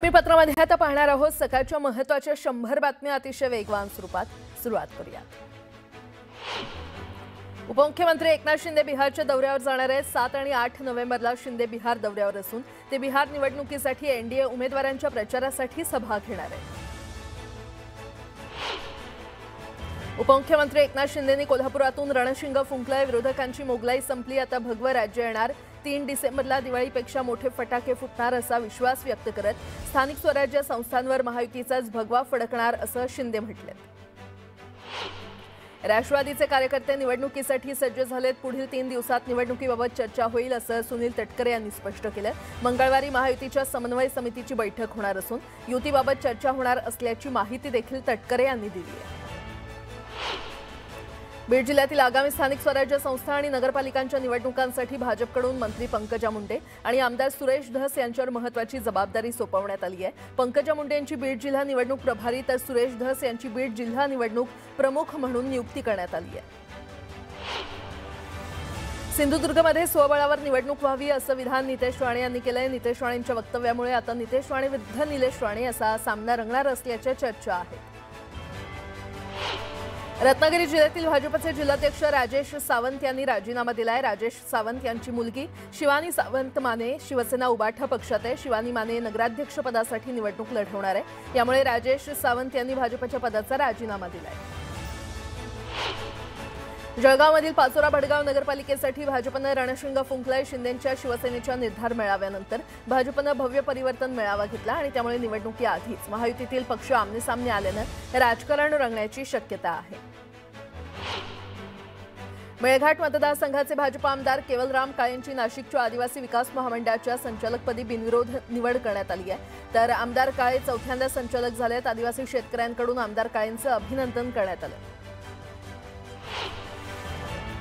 मी पत्रामध्ये आता पाहणार आहोत सकाळच्या महत्त्वाच्या 100 बातम्या अतिशय वेगवान स्वरूपात। सुरुवात करूया। उपमुख्यमंत्री एकनाथ शिंदे बिहारच्या दौऱ्यावर जाणार आहेत। 7 आणि 8 नोव्हेंबरला शिंदे बिहार दौऱ्यावर असून ते बिहार निवडणुकीसाठी एनडीए उमेदवारांच्या प्रचारासाठी सभा घेणार आहेत। उपमुख्यमंत्री एकनाथ शिंदेंनी कोल्हापुरातून रणशिंग फुंकलंय। विरोधकांची मोगलाई संपली, आता भगवं राज्य येणार। 3 डिसेंबरला दिवाळीपेक्षा मोठे फटाके फुटणार असा विश्वास व्यक्त करत स्थानिक स्वराज्य संस्थांवर महायुतीचाच भगवा फडकणार असं शिंदे म्हटले। राष्ट्रवादीचे कार्यकर्ते निवडणुकीसाठी सज्ज झालेत। पुढील 3 दिवसात निवडणुकीबाबत चर्चा होईल असं सुनील तटकरे यांनी स्पष्ट केलं। मंगळवारी महायुतीच्या समन्वय समितीची बैठक होणार असून युतीबाबत चर्चा होणार असल्याची माहिती देखील तटकरे यांनी दिली आहे। बीड जिल्ह्यातील आगामी स्थानिक स्वराज्य संस्था आणि नगरपालिकांच्या निवडणुकांसाठी भाजपकडून मंत्री पंकजा मुंडे आणि आमदार सुरेश धस यांच्यावर महत्त्वाची जबाबदारी सोपवण्यात आली आहे। पंकजा मुंडे यांची बीड जिल्हा निवडणूक प्रभारी तर सुरेश धस यांची बीड जिल्हा निवडणूक प्रमुख म्हणून नियुक्ती करण्यात आली आहे। सिंधुदुर्गमध्ये स्वबळावर निवडणूक व्हावी असं विधान नितेश राणे यांनी केलंय। नितेश राणेंच्या वक्तव्यामुळे आता नितेश राणे विरुद्ध निलेश राणे असा सामना रंगणार असल्याच्या चर्चा आहेत। रत्नागिरी जिल्ह्यातील भाजपचे जिल्हाध्यक्ष राजेश सावंत यांनी राजीनामा दिलाय। राजेश सावंत यांची मुलगी शिवानी सावंत माने शिवसेना उबाठा पक्षात आहे। शिवानी माने नगराध्यक्ष पदासाठी निवडणूक लढवणार आहे। यामुळे राजेश सावंत यांनी भाजपच्या पदाचा राजीनामा दिलाय। जळगावमधील पाचोरा भडगाव नगरपालिकेसाठी भाजपनं रणशिंग फुंकलंय। शिंदेंच्या शिवसेनेच्या निर्धार मेळाव्यानंतर भाजपनं भव्य परिवर्तन मेळावा घेतला आणि त्यामुळे निवडणुकीआधीच महायुतीतील पक्ष आमनेसामने आल्यानं राजकारण रंगण्याची शक्यता आहे। मेळघाट मतदारसंघाचे भाजप आमदार केवलराम काळेंची नाशिकच्या आदिवासी विकास महामंडळाच्या संचालकपदी बिनविरोध निवड करण्यात आली आहे। तर आमदार काळे चौथ्यांदा संचालक झालेत। आदिवासी शेतकऱ्यांकडून आमदार काळेंचं अभिनंदन करण्यात आलं।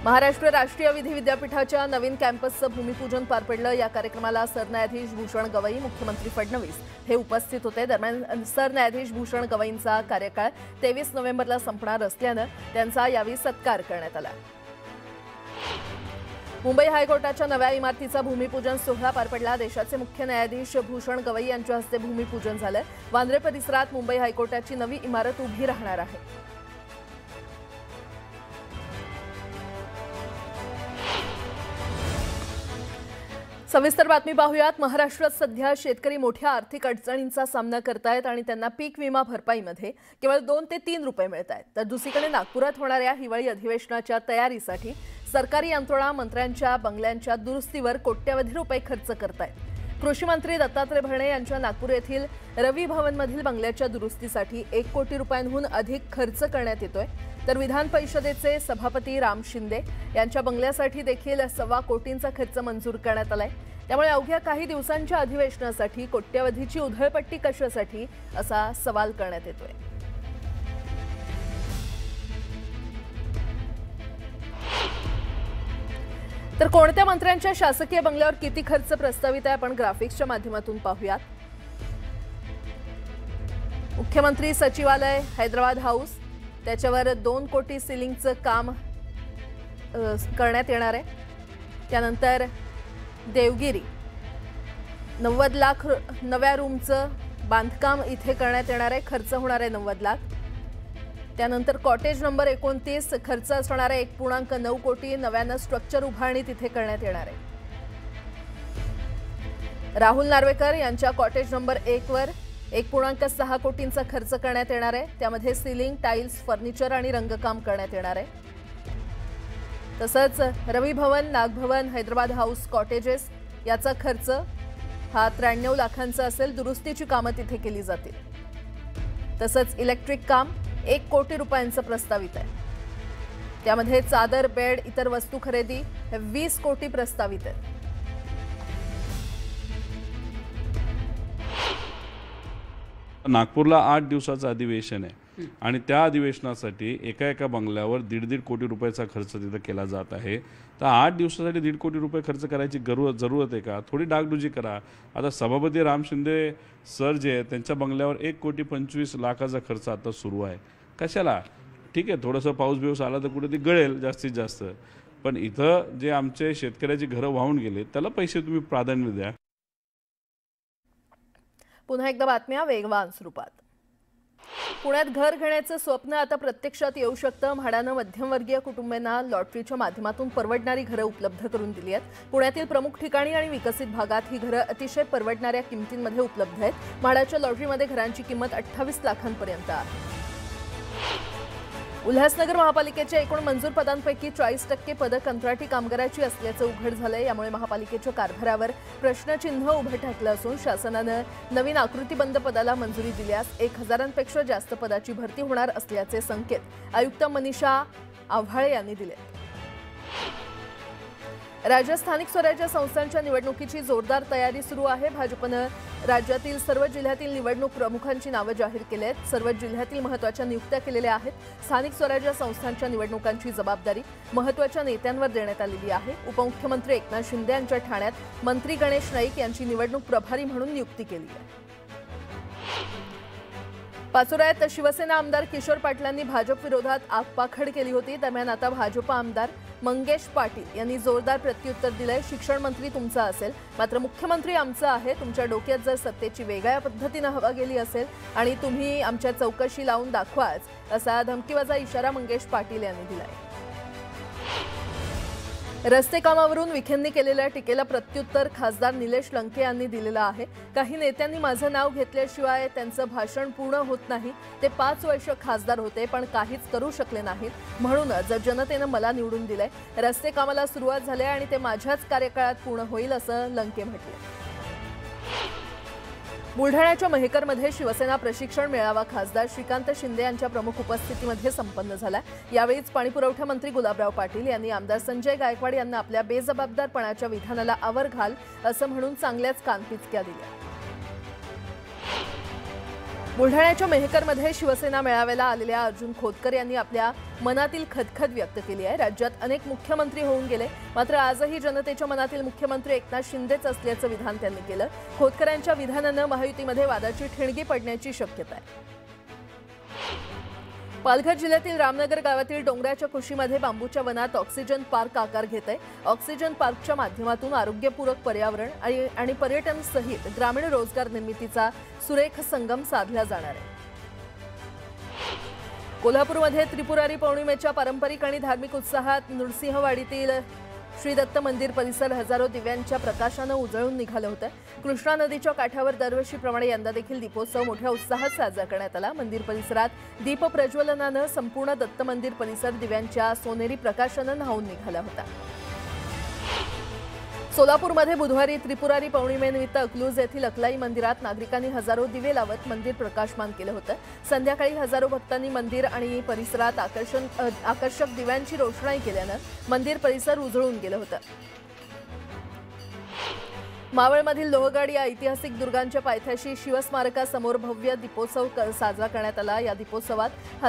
महाराष्ट्र राष्ट्रीय विधी विद्यापीठाच्या नवीन कॅम्पसचं भूमिपूजन पार पडलं। या कार्यक्रमाला सरन्यायाधीश भूषण गवई, मुख्यमंत्री फडणवीस हे उपस्थित होते। दरम्यान सरन्यायाधीश भूषण गवईंचा कार्यकाळ 23 नोव्हेंबरला संपणार असल्यानं त्यांचा यावेळी सत्कार करण्यात आला। मुंबई हायकोर्टाच्या नव्या इमारतीचा भूमिपूजन सोहळा पार पडला। देशाचे मुख्य न्यायाधीश भूषण गवई यांच्या हस्ते भूमिपूजन झालं। वांद्रे परिसरात मुंबई हायकोर्टाची नवी इमारत उभी राहणार आहे। सविस्तर बातमी पाहूयात। महाराष्ट्रात सध्या शेतकरी मोठ्या आर्थिक अडचणींचा सामना करतायत आणि त्यांना पीक विमा भरपाईमध्ये केवळ 2 ते 3 रुपये मिळत आहेत। तर दुसरीकडे नागपुरात होणाऱ्या हिवाळी अधिवेशनाच्या तयारीसाठी सरकारी यंत्रणा मंत्र्यांच्या बंगल्यांच्या दुरुस्तीवर कोट्यवधी रुपये खर्च करतायत। कृषी मंत्री दत्तात्रय भरणे यांच्या नागपूर येथील रवी भवनमधील बंगल्याच्या दुरुस्तीसाठी 1 कोटी रुपयांहून अधिक खर्च करण्यात येतोय। तर विधान परिषदेचे सभापती राम शिंदे यांच्या बंगल्यासाठी देखील 1.25 कोटींचा खर्च मंजूर करण्यात आलाय। त्यामुळे अवघ्या काही दिवसांच्या अधिवेशनासाठी कोट्यवधीची उधळपट्टी कशासाठी असा सवाल करण्यात येतोय। तर कोणत्या मंत्र्यांच्या शासकीय बंगल्यावर किती खर्च प्रस्तावित आहे आपण ग्राफिक्सच्या माध्यमातून पाहूयात। मुख्यमंत्री सचिवालय हैदराबाद हाऊस त्याच्यावर 2 कोटी सिलिंगचं काम करण्यात येणार आहे। त्यानंतर देवगिरी 90 लाख नव्या रूमचं बांधकाम इथे करण्यात येणार आहे। खर्च होणार आहे 90 लाख। त्यानंतर कॉटेज नंबर 29 खर्च असणार आहे 1.9 कोटी। नव्यानं स्ट्रक्चर उभारणी तिथे करण्यात येणार आहे। राहुल नार्वेकर यांच्या कॉटेज नंबर 1 वर 1.6 कोटींचा खर्च करण्यात येणार आहे। त्यामध्ये सीलिंग, टाइल्स, फर्निचर आणि रंगकाम करण्यात येणार आहे। तसंच रवी भवन, नागभवन, हैदराबाद हाऊस कॉटेजेस याचा खर्च हा 93 लाखांचा असेल। दुरुस्तीची कामं तिथे केली जातील। तसंच इलेक्ट्रिक काम 1 कोटी रुपयांचं प्रस्तावित आहे। त्यामध्ये चादर, बेड, इतर वस्तू खरेदी 20 कोटी प्रस्तावित आहे। नागपूरला 8 दिवसाचं अधिवेशन आहे आणि त्या अधिवेशनासाठी एका बंगल्यावर 1.5 कोटी रुपयाचा खर्च तिथे केला जात आहे। तर 8 दिवसासाठी 1.5 कोटी रुपये खर्च करायची जरूरत आहे का? थोडी डागडुजी करा। आता सभापती राम शिंदे सर जे आहेत त्यांच्या बंगल्यावर 1.25 कोटी खर्च आता सुरू आहे। कशाला? ठीक आहे, थोडंसं पाऊस बिऊस आला तर कुठे ती गळेल जास्तीत जास्त, पण इथं जे आमचे शेतकऱ्याची घरं वाहून गेले त्याला पैसे तुम्ही प्राधान्य द्या। पुन्हा एकदा बातम्या वेगवान स्वरूपात। पुण्यात घर घेण्याचं स्वप्न आता प्रत्यक्षात येऊ शकतं। म्हाडानं मध्यमवर्गीय कुटुंबांना लॉटरीच्या माध्यमातून परवडणारी घरं उपलब्ध करून दिली आहेत। पुण्यातील प्रमुख ठिकाणी आणि विकसित भागात ही घरं अतिशय परवडणाऱ्या किमतींमध्ये उपलब्ध आहेत। म्हाडाच्या लॉटरीमध्ये घरांची किंमत 28 लाखांपर्यंत आहे। उल्हासनगर महापालिकेच्या एकूण मंजूर पदांपैकी 40% पदं कंत्राटी कामगाराची असल्याचं उघड झालंय। यामुळे महापालिकेच्या कारभारावर प्रश्नचिन्ह उभं ठाकलं असून शासनानं नवीन आकृतीबंद पदाला मंजुरी दिल्यास 1000पेक्षा जास्त पदाची भरती होणार असल्याचे संकेत आयुक्त मनीषा आव्हाळे यांनी दिले। राज्यात स्थानिक स्वराज्य संस्थांच्या निवडणुकीची जोरदार तयारी सुरू आहे। भाजपनं राज्यातील सर्व जिल्ह्यातील निवडणूक प्रमुखांची नावं जाहीर केली आहेत। सर्व जिल्ह्यातील महत्त्वाच्या नियुक्त्या केलेल्या आहेत। स्थानिक स्वराज्य संस्थांच्या निवडणुकांची जबाबदारी महत्त्वाच्या नेत्यांवर देण्यात आलेली आहे। उपमुख्यमंत्री एकनाथ शिंदे यांच्या ठाण्यात मंत्री गणेश नाईक यांची निवडणूक प्रभारी म्हणून नियुक्ती केली आहे। पाचोऱ्यात शिवसेना आमदार किशोर पाटलांनी भाजप विरोधात आगपाखड केली होती। दरम्यान आता भाजप आमदार मंगेश पाटील यांनी जोरदार प्रत्युत्तर दिलंय। शिक्षण मंत्री तुमचा असेल मात्र मुख्यमंत्री आमचा आहे। तुमच्या डोक्यात जर सत्तेची वेगळ्या पद्धतीने हवा गेली असेल आणि तुम्ही आमच्या चौकशी लावून दाखवाच असा धमकीवजा इशारा मंगेश पाटील यांनी दिलाय। रस्ते कामावरून विखेंनी केलेल्या टीकेला प्रत्युत्तर खासदार निलेश लंके यांनी दिलेलं आहे। काही नेत्यांनी माझं नाव घेतल्याशिवाय त्यांचं भाषण पूर्ण होत नाही। ते 5 वर्ष खासदार होते पण काहीच करू शकले नाहीत। म्हणूनच जनतेनं मला निवडून दिलंय। रस्ते कामाला सुरुवात झाली आणि ते माझ्याच कार्यकाळात पूर्ण होईल असं लंके म्हटले। बुलढाण्याच्या मेहकरमध्ये शिवसेना प्रशिक्षण मेळावा खासदार श्रीकांत शिंदे यांच्या प्रमुख उपस्थितीमध्ये संपन्न झाला। यावेळीच पाणीपुरवठा मंत्री गुलाबराव पाटील यांनी आमदार संजय गायकवाड यांना आपल्या बेजबाबदारपणाच्या विधानाला आवर घाल असं म्हणून चांगल्याच कानपिचक्या दिल्या। बुलढाण्याच्या मेहकरमध्ये शिवसेना मेळाव्याला आलेल्या अर्जुन खोतकर यांनी आपल्या मनातील खदखद व्यक्त केली आहे। राज्यात अनेक मुख्यमंत्री होऊन गेले मात्र आजही जनतेच्या मनातील मुख्यमंत्री एकनाथ शिंदेच असल्याचं विधान त्यांनी केलं। खोतकरांच्या विधानानं महायुतीमध्ये वादाची ठिणगी पडण्याची शक्यता आहे। पालघर जिल्ह्यातील रामनगर गावातील डोंगराच्या कुशीमध्ये बांबूच्या वनात ऑक्सिजन पार्क आकार घेत आहे। ऑक्सिजन पार्कच्या माध्यमातून आरोग्यपूरक पर्यावरण आणि पर्यटन सहित ग्रामीण रोजगार निर्मितीचा सुरेख संगम साधला जाणार आहे। कोल्हापूरमध्ये त्रिपुरारी पौर्णिमेच्या पारंपरिक आणि धार्मिक उत्साहात नृसिंहवाडीतील श्री दत्त मंदिर परिसर हजारो दिव्यांच्या प्रकाशानं उजळून निघालं होतं। कृष्णा नदीच्या काठावर दरवर्षीप्रमाणे यंदा देखील दीपोत्सव मोठ्या उत्साहात साजरा करण्यात आला। मंदिर परिसरात दीप प्रज्वलनानं संपूर्ण दत्त मंदिर परिसर दिव्यांच्या सोनेरी प्रकाशानं न्हावून निघाला होता। सोलापूरमध्ये बुधवारी त्रिपुरारी पौर्णिमेनिमित्त अकलूज येथील अकलाई मंदिरात नागरिकांनी हजारो दिवे लावत मंदिर प्रकाशमान केलं होतं। संध्याकाळी हजारो भक्तांनी मंदिर आणि परिसरात आकर्षक दिव्यांची रोषणाई केल्यानं मंदिर परिसर उजळून गेलं होतं। मावळमधील लोहगाड या ऐतिहासिक दुर्गांच्या पायथ्याशी शिवस्मारकासमोर भव्य दीपोत्सव साजरा करण्यात आला। या दीपोत्सवात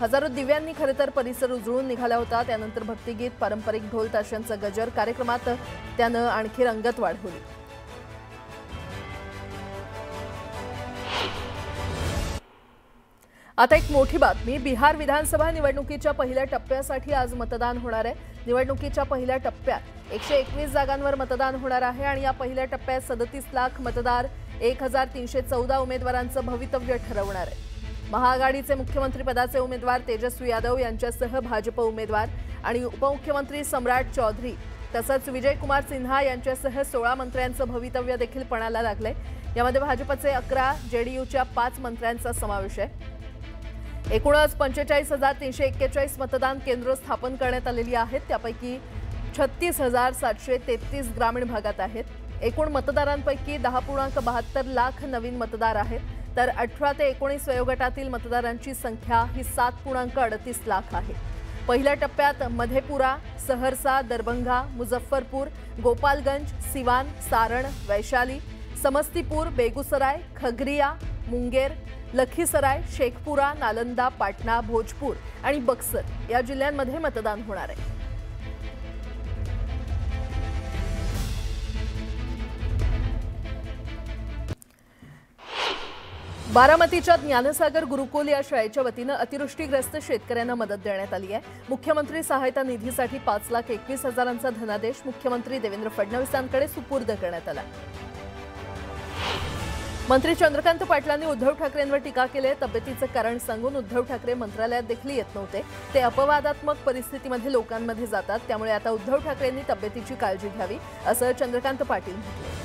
हजारो दिव्यांनी खरं तर परिसर उजळून निघाला होता। त्यानंतर भक्तिगीत, पारंपरिक ढोल ताशांचा गजर कार्यक्रमात त्यानं आणखी रंगत वाढवली। आता एक मोठी बातमी। बिहार विधानसभा निवडणुकीच्या पहिल्या टप्प्यासाठी आज मतदान होणार आहे। निवडणुकीच्या पहिल्या टप्प्यात 121 जागांवर मतदान होणार आहे आणि या पहिल्या टप्प्यात 37 लाख मतदार 1314 उमेदवारांचं भवितव्य ठरवणार आहे। महाआघाडीचे मुख्यमंत्रीपदाचे उमेदवार तेजस्वी यादव यांच्यासह भाजप उमेदवार आणि उपमुख्यमंत्री सम्राट चौधरी तसंच विजयकुमार सिन्हा यांच्यासह 16 मंत्र्यांचं भवितव्य देखील पणाला लागलंय। यामध्ये भाजपचे 11, जेडीयूच्या 5 मंत्र्यांचा समावेश आहे। एकूणच 45,341 मतदान केंद्र स्थापन करण्यात आलेली आहेत। त्यापैकी 36,733 ग्रामीण भागात आहेत। एकूण मतदारांपैकी 10.72 लाख नवीन मतदार आहेत तर 18 ते 19 वयोगटातील मतदारांची संख्या ही 7.38 लाख आहे। पहिल्या टप्प्यात मधेपुरा, सहरसा, दरभंगा, मुजफ्फरपूर, गोपालगंज, सिवान, सारण, वैशाली, समस्तीपुर, बेगूसराय, खगरिया, मुंगेर, लखीसराय, शेखपुरा, नालंदा, पाटणा, भोजपुर आणि बक्सर या जिल्ह्यांमध्ये मतदान होणार आहे। बारामतीच्या ज्ञानसागर गुरुकुल या शाळेच्या वतीनं अतिवृष्टीग्रस्त शेतकऱ्यांना मदत देण्यात आली आहे। मुख्यमंत्री सहायता निधीसाठी 5,21,000चा धनादेश मुख्यमंत्री देवेंद्र फडणवीसांकडे सुपूर्द करण्यात आला। मंत्री चंद्रकांत पाटलांनी उद्धव ठाकरेंवर टीका केली. तब्येतीचं कारण सांगून उद्धव ठाकरे मंत्रालयात देखील येत नव्हते. ते अपवादात्मक परिस्थितीमध्ये लोकांमध्ये जातात, त्यामुळे आता उद्धव ठाकरेंनी तब्येतीची काळजी घ्यावी, असं चंद्रकांत पाटील म्हणाले.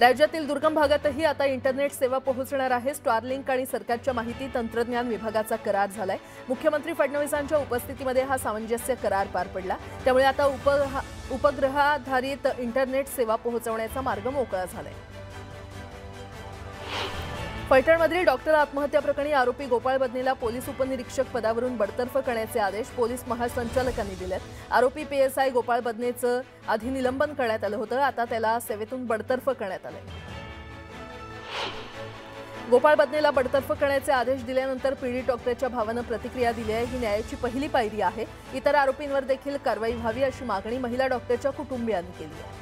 राज्यातील दुर्गम भागातही आता इंटरनेट सेवा पोहोचणार आहे. स्टारलिंक आणि सरकारच्या माहिती तंत्रज्ञान विभागाचा करार झालाय. मुख्यमंत्री फडणवीसांच्या उपस्थितीमध्ये हा सामंजस्य करार पार पडला. त्यामुळे आता उपग्रहाधारित इंटरनेट सेवा पोहोचवण्याचा मार्ग मोकळा झालाय. फलटणमधील डॉक्टर आत्महत्या प्रकरणी आरोपी गोपाळ बदनेला पोलीस उपनिरीक्षक पदावरून बडतर्फ करण्याचे आदेश पोलीस महासंचालकांनी दिलेत. आरोपी पीएसआय गोपाळ बदनेचं आधी निलंबन करण्यात आलं होतं, आता त्याला सेवेतून बडतर्फ करण्यात आलंय. गोपाळ बदनेला बडतर्फ करण्याचे आदेश दिल्यानंतर पीडित डॉक्टरच्या भावानं प्रतिक्रिया दिली आहे. ही न्यायाची पहिली पायरी आहे. इतर आरोपींवर देखील कारवाई व्हावी अशी मागणी महिला डॉक्टरच्या कुटुंबियांनी केली आहे.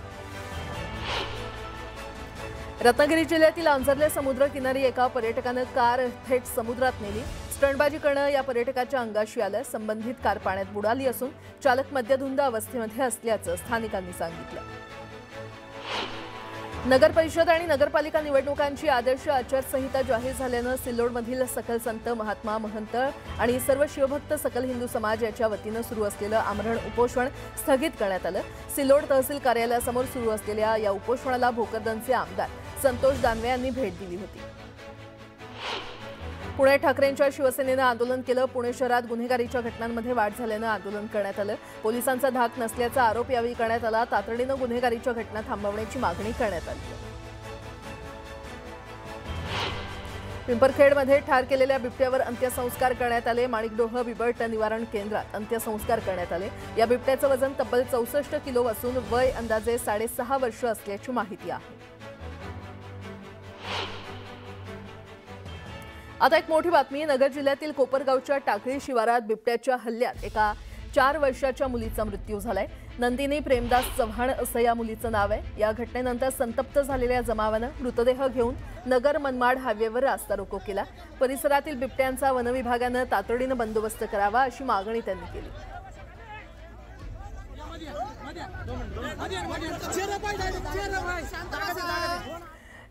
रत्नागिरी जिल्ह्यातील आंजर्ले समुद्र किनारी एका पर्यटकानं कार थेट समुद्रात नेली. स्टंटबाजी करणं या पर्यटकाच्या अंगाशी आलं. संबंधित कार पाण्यात बुडाली असून चालक मद्यधुंद अवस्थेमध्ये असल्याचं स्थानिकांनी सांगितलं. नगर परिषद आणि नगरपालिका निवडणुकांची आदर्श आचारसंहिता जाहीर झाल्यानं सिल्लोडमधील सकल संत महात्मा महंत आणि सर्व शिवभक्त सकल हिंदू समाज याच्या वतीनं सुरू असलेलं आमरण उपोषण स्थगित करण्यात आलं. सिल्लोड तहसील कार्यालयासमोर सुरू असलेल्या या उपोषणाला भोकरदनचे आमदार संतोष दानवे यांनी भेट दिली होती. पुण्यात ठाकरेंच्या शिवसेनेनं आंदोलन केलं. पुणे शहरात गुन्हेगारीच्या घटनांमध्ये वाढ झाल्यानं आंदोलन करण्यात आलं. पोलिसांचा धाक नसल्याचा आरोप यावेळी करण्यात आला. तातडीनं गुन्हेगारीच्या घटना थांबवण्याची मागणी करण्यात आली. पिंपरखेडमध्ये ठार केलेल्या बिबट्यावर अंत्यसंस्कार करण्यात आले. माणिकडोह बिबट निवारण केंद्रात अंत्यसंस्कार करण्यात आले. या बिबट्याचं वजन तब्बल 64 किलो असून वय अंदाजे 6.5 वर्ष असल्याची माहिती आहे. आता एक मोठी बातमी. नगर जिल्ह्यातील कोपरगावच्या टाकळी शिवारात बिबट्याच्या हल्ल्यात एका 4 वर्षाच्या मुलीचा मृत्यू झालाय. नंदिनी प्रेमदास चव्हाण असं या मुलीचं नाव आहे. या घटनेनंतर संतप्त झालेल्या जमावानं मृतदेह घेऊन नगर मनमाड हायवेवर रास्ता रोको केला. परिसरातील बिबट्यांचा वनविभागानं तातडीनं बंदोबस्त करावा अशी मागणी त्यांनी केली.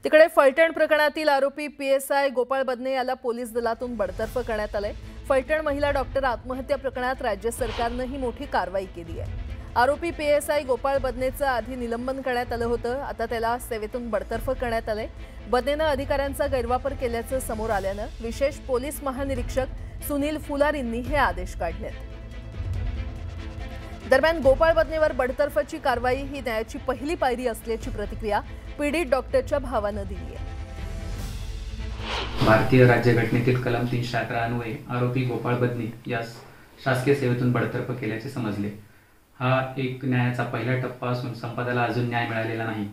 तिकडे फलटण प्रकरणातील आरोपी पीएसआय गोपाळ बदने याला पोलीस दलातून बडतर्फ करण्यात आलंय. फलटण महिला डॉक्टर आत्महत्या प्रकरणात राज्य सरकारनं ही मोठी कारवाई केली आहे. आरोपी पीएसआय गोपाळ बदनेचं आधी निलंबन करण्यात आलं होतं, आता त्याला सेवेतून बडतर्फ करण्यात आलंय. बदनेनं अधिकाऱ्यांचा गैरवापर केल्याचं समोर आल्यानं विशेष पोलीस महानिरीक्षक सुनील फुलारींनी हे आदेश काढलेत. दरम्यान गोपाळ बदनेवर बडतर्फची कारवाई ही न्यायाची पहिली पायरी असल्याची प्रतिक्रिया पीडित डॉक्टरच्या भावानं दिली आहे. भारतीय राज्यघटनेतील कलम 311 अन्वये आरोपी गोपाळ बदने यास शासकीय सेवेतून बडतर्फ केल्याचे समजले. हा एक न्यायाचा पहिला टप्पा असून संपादाला अजून न्याय मिळालेला नाही.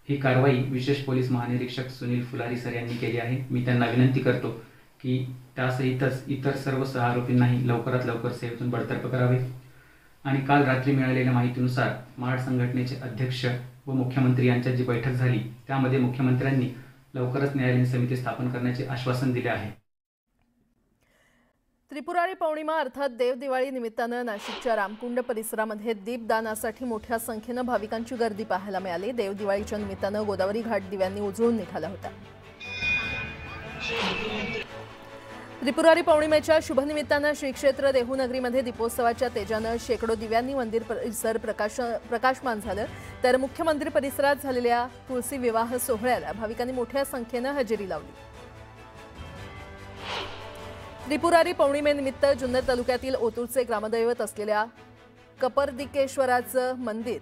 ही कारवाई विशेष पोलीस महानिरीक्षक सुनील फुलारी सर यांनी केली आहे. मी त्यांना विनंती करतो की त्यासहितच इतर सर्व सहआरोपींनाही लवकरात लवकर सेवेतून बडतर्फ करावे. आणि काल रात्री मिळालेल्या माहितीनुसार महाड संघटनेचे अध्यक्ष व मुख्यमंत्री यांच्यात जी बैठक झाली त्यामध्ये मुख्यमंत्र्यांनी लवकरच न्यायालयीन समिती स्थापन करण्याचे आश्वासन दिले आहे. त्रिपुरारी पौर्णिमा अर्थात देव दिवाळी निमित्तानं नाशिकच्या रामकुंड परिसरामध्ये दीपदानासाठी मोठ्या संख्येनं भाविकांची गर्दी पाहायला मिळाली. देव दिवाळीच्या निमित्तानं गोदावरी घाट दिव्यांनी उजळून निघाला होता. त्रिपुरारी पौर्णिमेच्या शुभनिमित्तानं श्री क्षेत्र देहूनगरीमध्ये दीपोत्सवाच्या तेजानं शेकडो दिव्यांनी मंदिर परिसर प्रकाशमान झालं. तर मुख्य मंदिर परिसरात झालेल्या तुळशी विवाह सोहळ्याला भाविकांनी मोठ्या संख्येनं हजेरी लावली. त्रिपुरारी पौर्णिमेनिमित्त जुन्नर तालुक्यातील ओतूरचे ग्रामदैवत असलेल्या कपर्दिकेश्वराचं मंदिर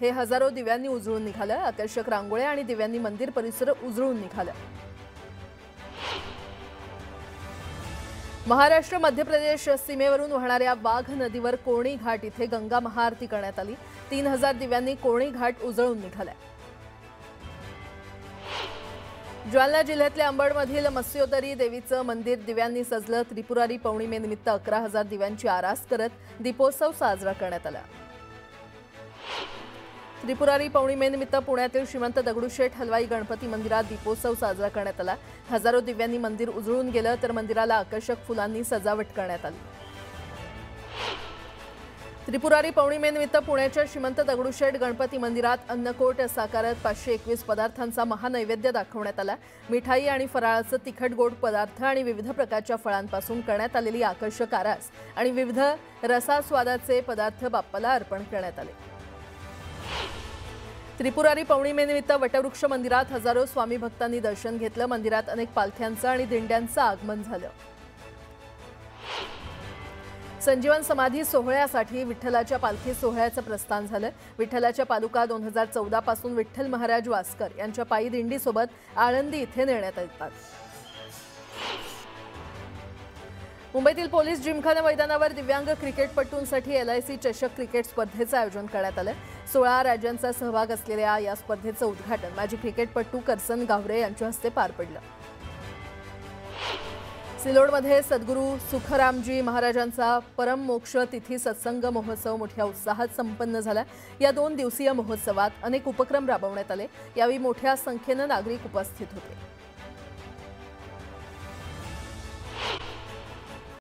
हे हजारो दिव्यांनी उजळून निघालं. आकर्षक रांगोळ्या आणि दिव्यांनी मंदिर परिसर उजळून निघालं. महाराष्ट्र मध्य प्रदेश सीमेवरून वाहणाऱ्या वाघ नदीवर कोर्णी घाट इथे गंगा महाआरती करण्यात आली. 3000 दिव्यांनी कोर्णी घाट उजळून निघाला. जालना जिल्ह्यातल्या अंबडमधील मत्स्योदरी देवीचं मंदिर दिव्यांनी सजलं. त्रिपुरारी पौर्णिमेनिमित्त 11,000 दिव्यांची आरास करत दीपोत्सव साजरा करण्यात आला. त्रिपुरारी पौर्णिमेनिमित्त पुण्यातील श्रीमंत दगडूशेठ हलवाई गणपती मंदिरात दीपोत्सव साजरा करण्यात आला. हजारो दिव्यांनी मंदिर उजळून गेलं तर मंदिराला आकर्षक फुलांनी सजावट करण्यात आली. त्रिपुरारी पौर्णिमेनिमित्त पुण्याच्या श्रीमंत दगडूशेठ गणपती मंदिरात अन्नकोट साकारत 521 पदार्थांचा महानैवेद्य दाखवण्यात आला। मिठाई आणि फराळाचं तिखट गोड पदार्थ आणि विविध प्रकारच्या फळांपासून करण्यात आलेली आकर्षक आरास आणि विविध रसास्वादाचे पदार्थ बाप्पाला अर्पण करण्यात आले। त्रिपुरारी पौर्णिमेनिमित्त वटवृक्ष मंदिरात हजारो स्वामी भक्तांनी दर्शन घेतलं। मंदिरात अनेक पालख्यांचं आणि दिंड्यांचं आगमन झालं। संजीवन समाधी सोहळ्यासाठी विठ्ठलाच्या पालखी सोहळ्याचं प्रस्थान झालं। विठ्ठलाच्या पादुका 2014 पासून विठ्ठल महाराज वास्कर यांच्या पायी दिंडीसोबत आळंदी इथे नेण्यात येतात। मुंबईतील पोलीस जिमखाना मैदानावर दिव्यांग क्रिकेटपटूंसाठी LIC चषक क्रिकेट स्पर्धेचं आयोजन करण्यात आलं। 16 राज्यांचा सहभाग असलेल्या या स्पर्धेचं उद्घाटन माजी क्रिकेटपटू करसन गावरे यांच्या हस्ते पार पडलं। सिल्लोडमध्ये सद्गुरू सुखरामजी महाराजांचा परम मोक्ष तिथी सत्संग महोत्सव मोठ्या उत्साहात संपन्न झाला। या 2 दिवसीय महोत्सवात अनेक उपक्रम राबवण्यात आले। यावेळी मोठ्या संख्येनं नागरिक उपस्थित होते।